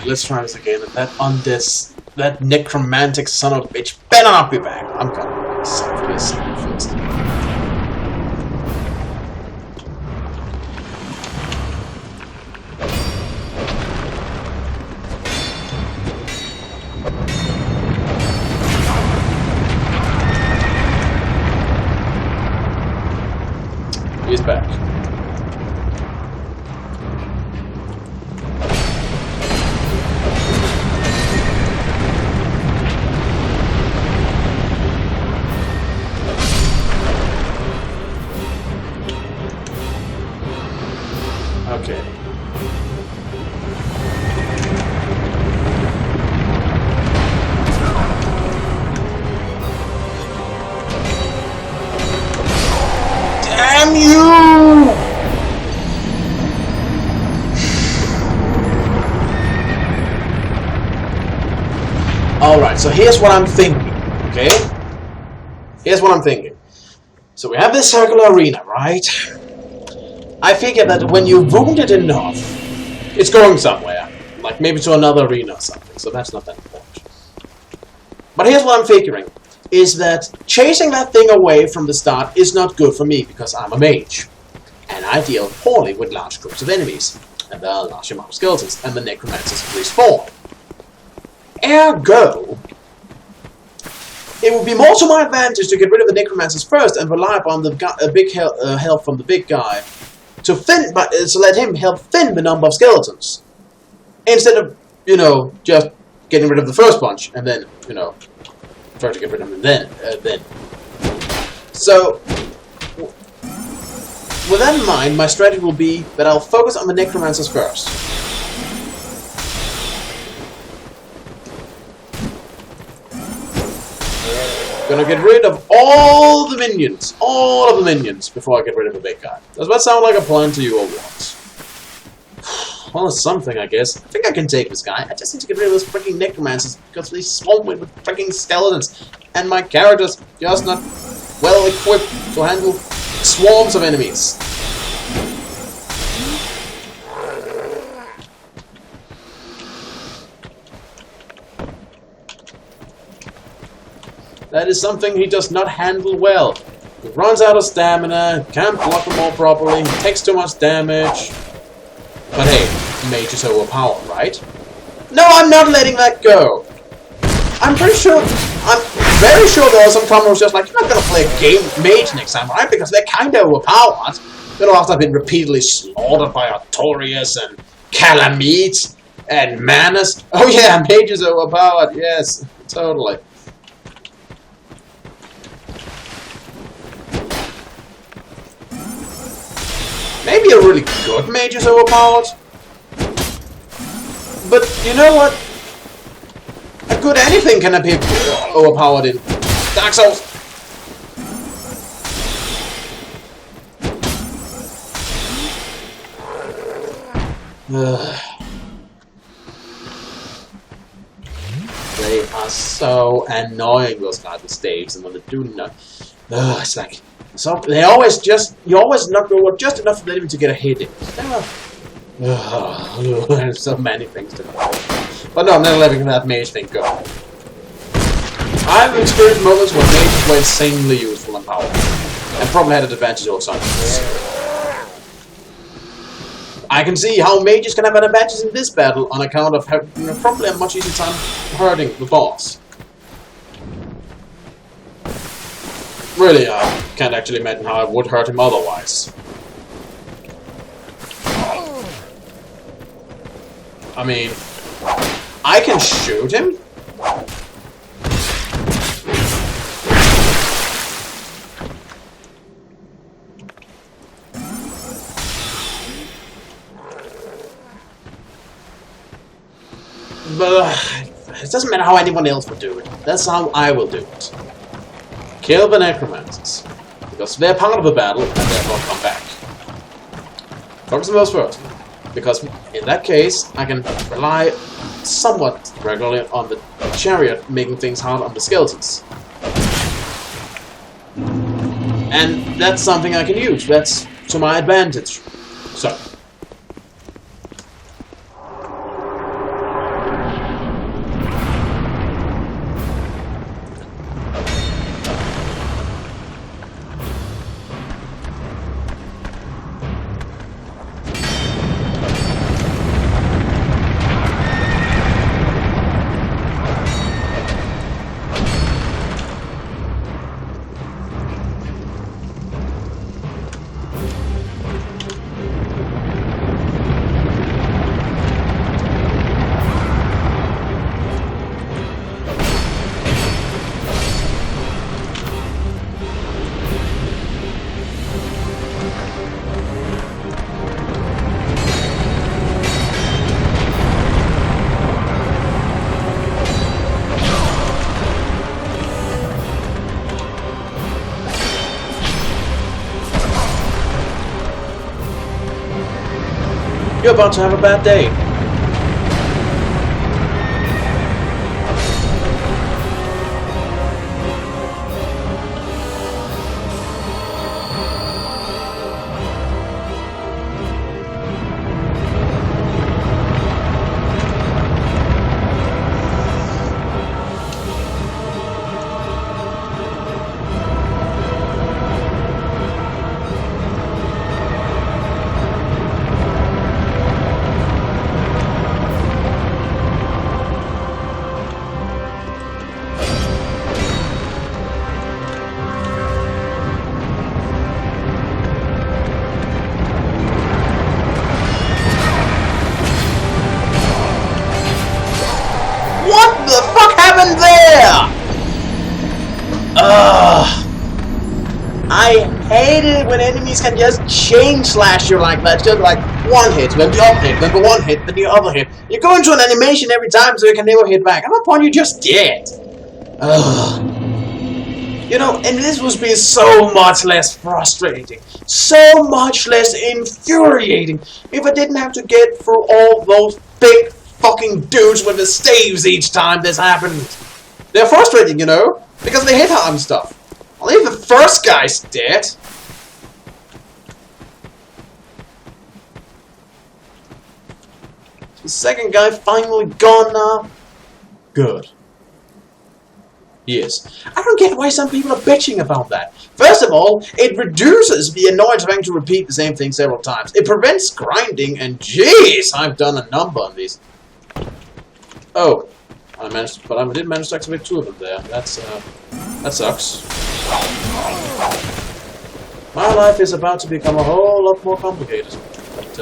Alright, let's try this again. That necromantic son of a bitch better not be back. I'm gonna save this first. He's back. Okay. Damn you! Alright, so here's what I'm thinking, okay? Here's what I'm thinking. So we have this circular arena, right? I figure that when you wound it enough, it's going somewhere. Like maybe to another arena or something, so that's not that important. But here's what I'm figuring, is that chasing that thing away from the start is not good for me, because I'm a mage. And I deal poorly with large groups of enemies, and there are a large amount of skeletons, and the necromancers respawn. Ergo, it would be more to my advantage to get rid of the necromancers first and rely upon the big help from the big guy to let him help thin the number of skeletons, instead of, you know, just getting rid of the first bunch and then, you know, try to get rid of them then. So, with that in mind, my strategy will be that I'll focus on the necromancers first. Gonna get rid of all the minions, before I get rid of the big guy. Does that sound like a plan to you or what? Well, it's something, I guess. I think I can take this guy. I just need to get rid of those freaking necromancers, because they swarm with freaking skeletons, and my character's just not well equipped to handle swarms of enemies. That is something he does not handle well. He runs out of stamina, can't block them all properly, takes too much damage. But hey, mage is overpowered, right? No, I'm not letting that go! I'm very sure there are some commoners just like, you're not gonna play a game mage next time, right? Because they're kinda overpowered. You know, after I've been repeatedly slaughtered by Artorias and Calamite and Manus. Oh yeah, mage is overpowered, yes, totally. Maybe a really good mage is overpowered. But you know what? A good anything can be overpowered in Dark Souls. They are so annoying, those kind of staves, and when they do not, it's like. So you always not go just enough for them to get a hit in. There's so many things to do. But no, I'm not letting that mage thing go. I've experienced moments where mages were insanely useful and powerful, and probably had an advantage over some others. I can see how mages can have an advantage in this battle on account of having probably a much easier time hurting the boss. Really, I can't actually imagine how I would hurt him otherwise. I mean, I can shoot him? But it doesn't matter how anyone else would do it. That's how I will do it. Kill the necromancers, because they're part of the battle and therefore come back. Focus on those first, because in that case I can rely somewhat regularly on the Chariot making things hard on the skeletons. And that's something I can use, that's to my advantage. So. You're about to have a bad day. What the fuck happened there? I hate it when enemies can just chain slash you like that. Just like one hit, then the other hit, then the one hit, then the other hit. You go into an animation every time so you can never hit back. At what point you just dead? You know, and this would be so much less frustrating, so much less infuriating if I didn't have to get through all those big fucking dudes with the staves each time this happened. They're frustrating, you know, because they hit hard and stuff. I'll leave the first guy's dead. The second guy finally gone now. Good. Yes. I don't get why some people are bitching about that. First of all, it reduces the annoyance of having to repeat the same thing several times. It prevents grinding, and jeez, I've done a number on these. Oh, I did manage to activate 2 of them there. That sucks. My life is about to become a whole lot more complicated. But,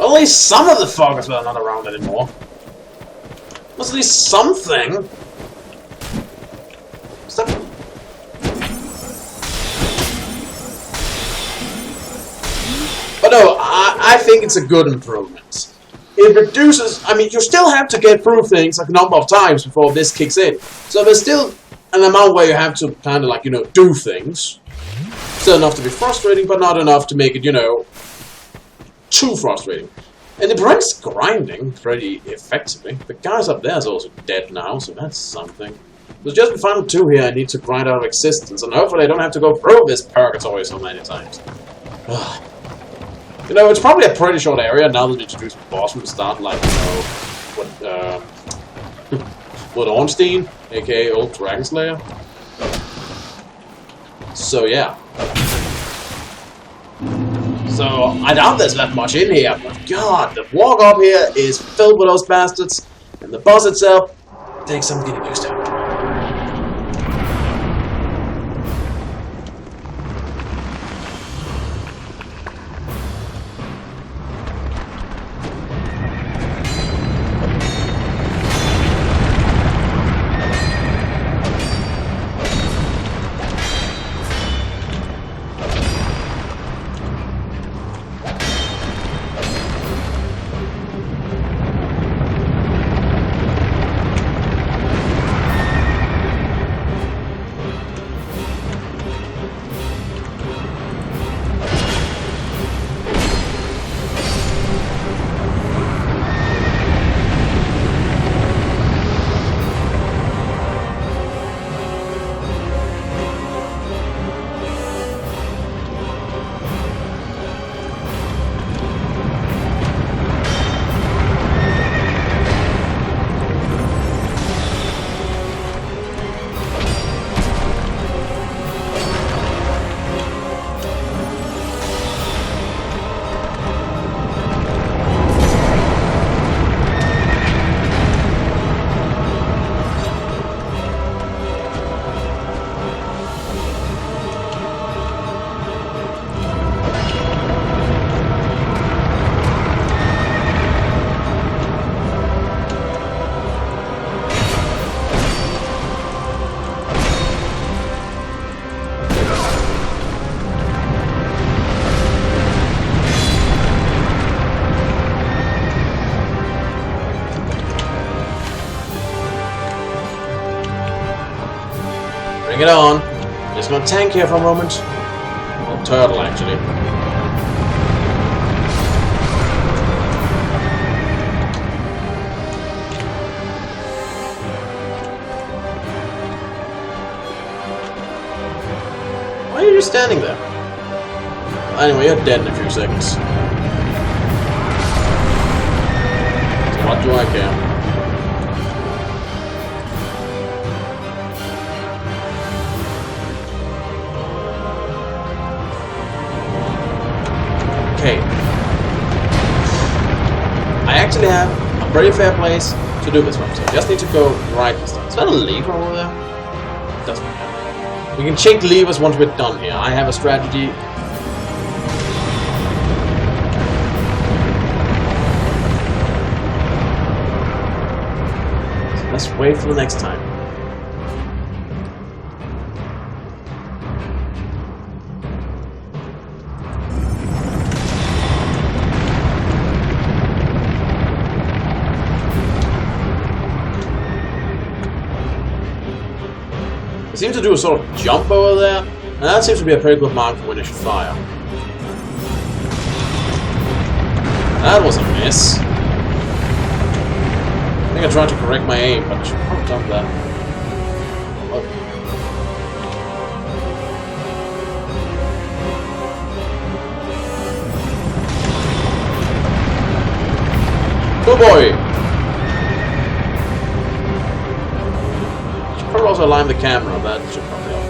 at least some of the foggers are not around anymore. At least something. Stop. But no, I think it's a good improvement. It reduces. I mean, you still have to get through things like a number of times before this kicks in. So there's still an amount where you have to kind of like, you know, do things. Still enough to be frustrating, but not enough to make it, you know, too frustrating. And it prevents grinding pretty effectively. The guys up there is also dead now, so that's something. There's just the final 2 here I need to grind out of existence, and hopefully I don't have to go through this purgatory so many times. You know, it's probably a pretty short area now that we introduced the boss from the start, like, you know, what Ornstein, aka Old Dragon Slayer. So, yeah. So, I doubt there's that much in here, but god, the walk up here is filled with those bastards, and the boss itself takes some getting used to. Bring it on. Just gonna tank here for a moment. Or turtle, actually. Why are you just standing there? Anyway, you're dead in a few seconds. So what do I care? Okay. I actually have a pretty fair place to do this one, so I just need to go right this time. Is that a lever over there? Doesn't matter. We can check levers once we're done here. I have a strategy. So let's wait for the next time. It seems to do a sort of jump over there, and that seems to be a pretty good mark for when it should fire. That was a miss. I think I tried to correct my aim, but I should probably have done that. Good boy! Probably also align the camera, that should probably help.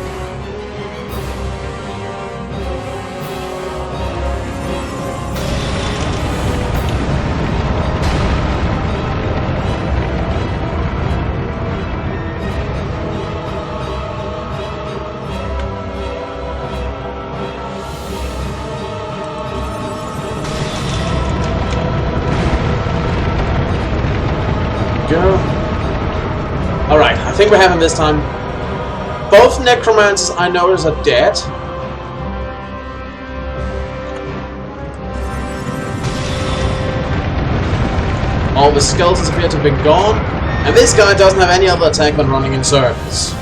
Go. Alright, I think we're having this time. Both necromancers I notice are dead. All the skeletons appear to have been gone. And this guy doesn't have any other attack than running in circles.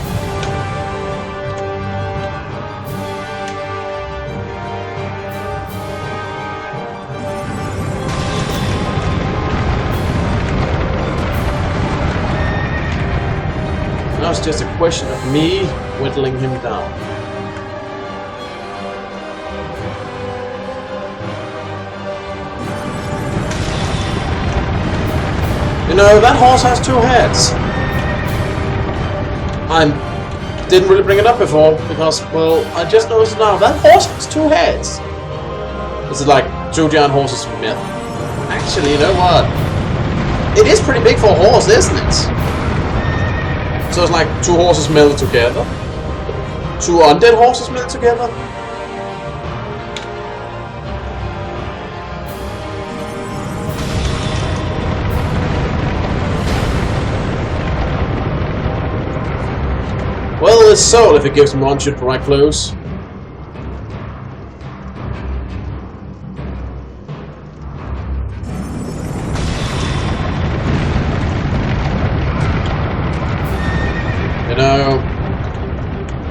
Now it's just a question of me whittling him down. You know, that horse has two heads. I didn't really bring it up before because, well, I just noticed now that horse has two heads. This is like two giant horses from myth. Actually, you know what? It is pretty big for a horse, isn't it? So it's like two horses melded together. Two undead horses melded together. Well, it's soul if it gives him one shoot right close.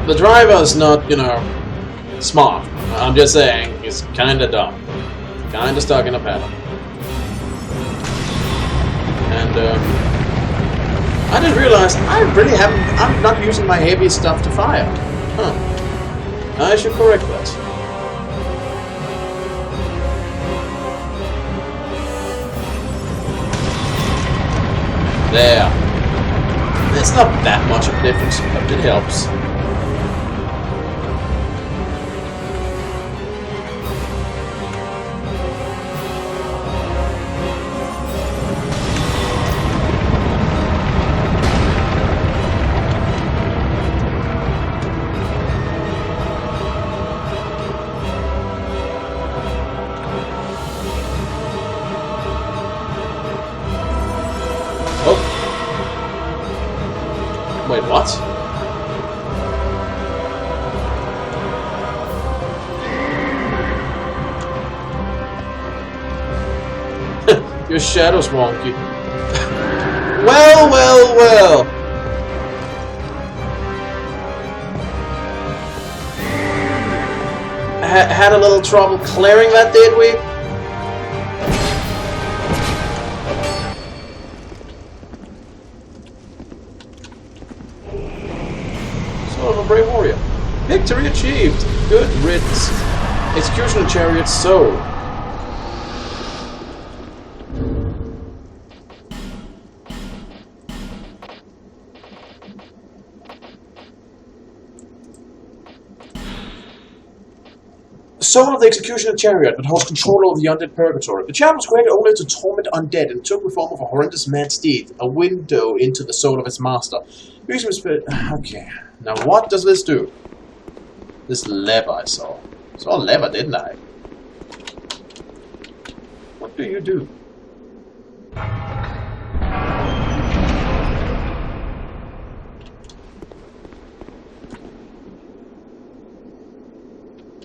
The driver's not, you know, smart. I'm just saying, he's kinda dumb. Kinda stuck in a pattern. And, I didn't realize I'm not using my heavy stuff to fire. Huh. I should correct that. There. It's not that much of a difference, but it helps. Wait, what? Your shadow's wonky. Well. had a little trouble clearing that, did we? Sort of a brave warrior. Victory achieved. Good riddance. Executioner Chariot sold. Soul of the Executioner Chariot that holds control over the undead purgatory. The chariot was created only to torment undead and took the form of a horrendous mad steed, a window into the soul of its master. Using spirit. Okay, now what does this do? This lever I saw. I saw a lever, didn't I? What do you do?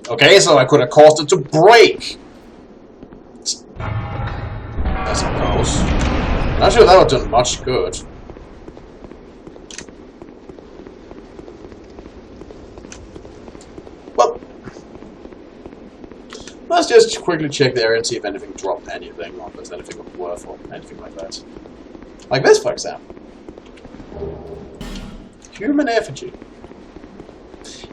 Okay, so I could have caused it to break. I suppose. Not sure that would have done much good. Well, let's just quickly check the area and see if anything dropped anything, or if there's anything of worth, or anything like that. Like this, for example. Human effigy.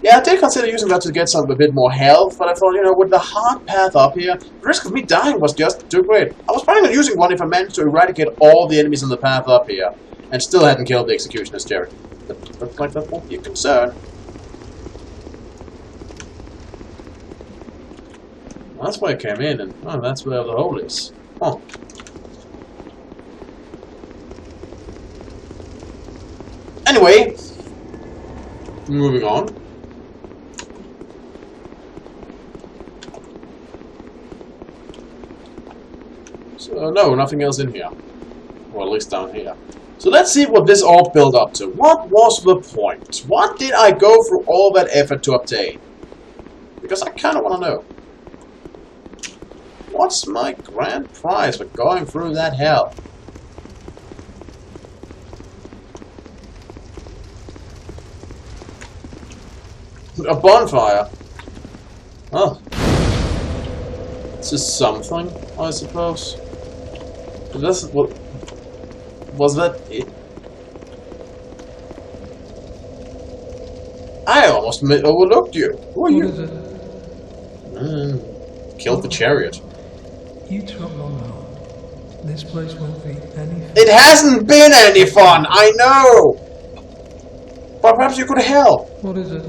Yeah, I did consider using that to get a bit more health, but I thought, you know, with the hard path up here, the risk of me dying was just too great. I was planning on using one if I managed to eradicate all the enemies on the path up here, and still hadn't killed the Executioner's Chariot. But looks like that won't be a concern. Well, that's why I came in, and oh, that's where the hole is. Oh. Anyway, moving on. So, no, nothing else in here. Or at least down here. So let's see what this all built up to. What was the point? What did I go through all that effort to obtain? Because I kind of want to know. What's my grand prize for going through that hell? A bonfire. Oh. This is something, I suppose. This what was that it? I almost overlooked you. Who are you? Killed the chariot. You took long now. This place won't be any fun. It hasn't been any fun, I know! But perhaps you could help. What is it?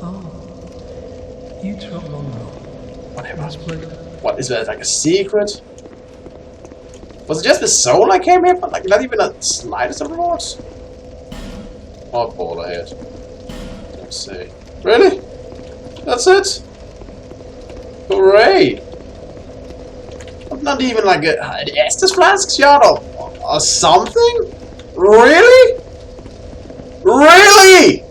Ah. You took long now. Whatever. This place. What, is that like a secret? Was it just the soul I came here for? Like, not even a slightest of remorse? Oh, ball ahead. Let's see. Really? That's it? Hooray! Not even like an Estus flask shot or something? Really? Really?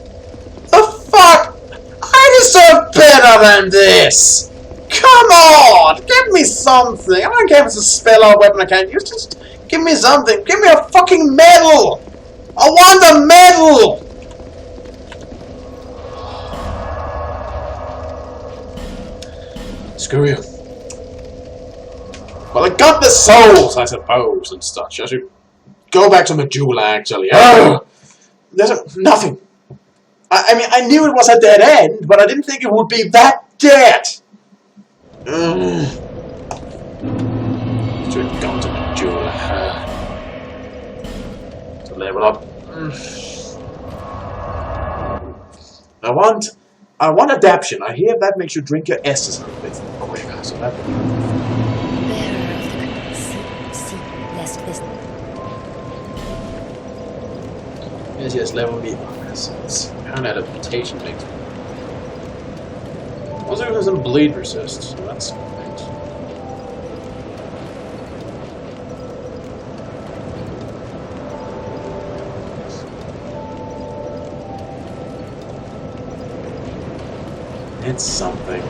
The fuck? I deserve better than this! Come on! Give me something! I don't care if it's a spell or a weapon I can't use, just give me something! Give me a fucking medal! I want a medal! Screw you. Well, I got the souls, I suppose, and such. I should go back to Majula, actually. Oh, there's nothing. I mean, I knew it was a dead end, but I didn't think it would be that dead. Should have gone to Majula to level up. I want adaption. I hear that makes you drink your Estus a little bit quicker, so that. Yes, level me. It's kind of adaptation thing. Also, it doesn't bleed resist, so that's great. It's something.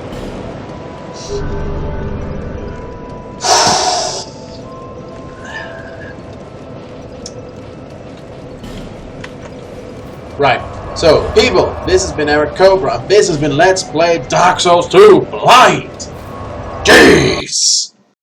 Right, So, people, this has been Eric Cobra. This has been Let's Play Dark Souls 2 Blind. Jeez!